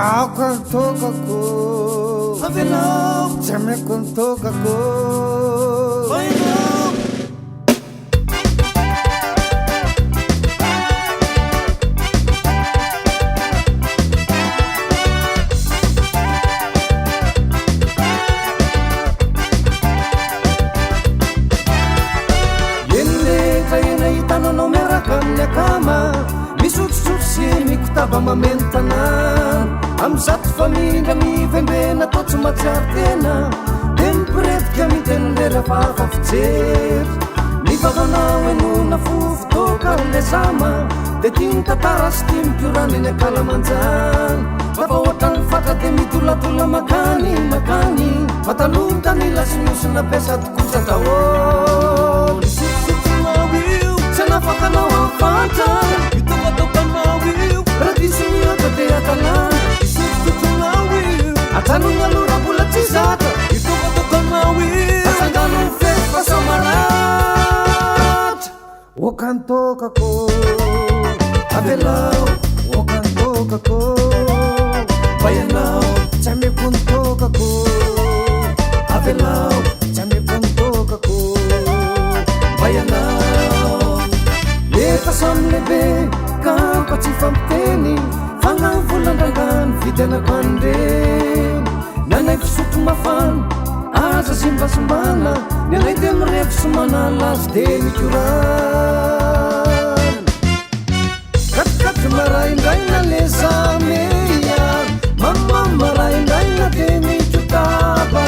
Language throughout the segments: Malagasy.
aoko antokako avelao tsy ameko antokako oinao tananao miaraka amin'ny akama misotrotsotro sy mikotaba mamentana am'zato famindra mivembena atao tsy matsiary tena de mipiretika mitenolera fafa fijery ny vavanao enona fofotoka le zama de tiany tatara sy ty mipiorany ny akalamanjany fafa ohatra ny fatra de mitolatola makany matalota ny lasinosina pesa tokosa daholo nafakanao afanta itovatokanaoio raha disy miaka de atalana isototonaoio atanona lora mbola tsy zaka itovatokanaoio asangano fety fasamaratra okantokako avelao okantokako bayanao tsy ameko ntokako avelao tsy ameko ntokako bayanao efa samy lehibe kampa tsy fampiteny fanavolandrangany vidianako anireny ny anay fisotro mafana aza zimbasimbana ny anay de mirefo somana lazy de mikorana katikaty maraindraina le zameya mamamaraindraina de mikotaba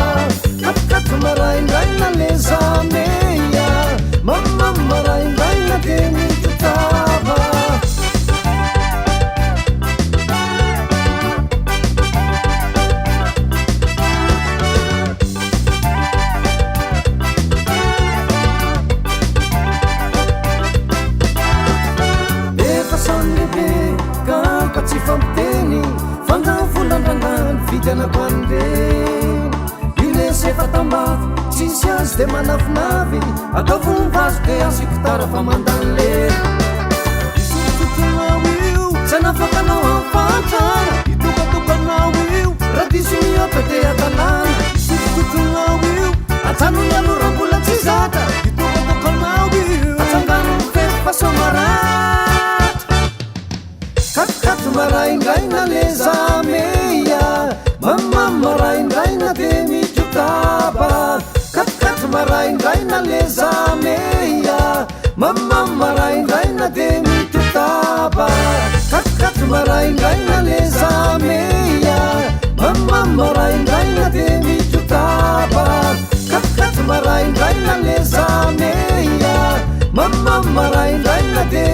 katikaty maraindraina le zameya mamamaraindraina de mikotaba efa samy lehibe kampa tsy fampiteny fangavolandrangany vidianako anireny io le sefa tambafy tsisy azy de manafinavy ataovomvazo de azikotara fa mandany lera isototonaoio tsy anafakanao afanta itovatokanaoio raha disy miaka de atalana isototonaoio atanona lora mbola tsy zaka itovatokanaoio atsangano fety fasamaratra katikaty maraindraina le zameya mamamaraindraina de mikotaba katikaty maraindraina le zameya mamamaraindraina de mikotaba katikaty maraindraina le zameya mamamaraindraina de mikotaba katikaty maraindraina le zameya mamamaraindraina de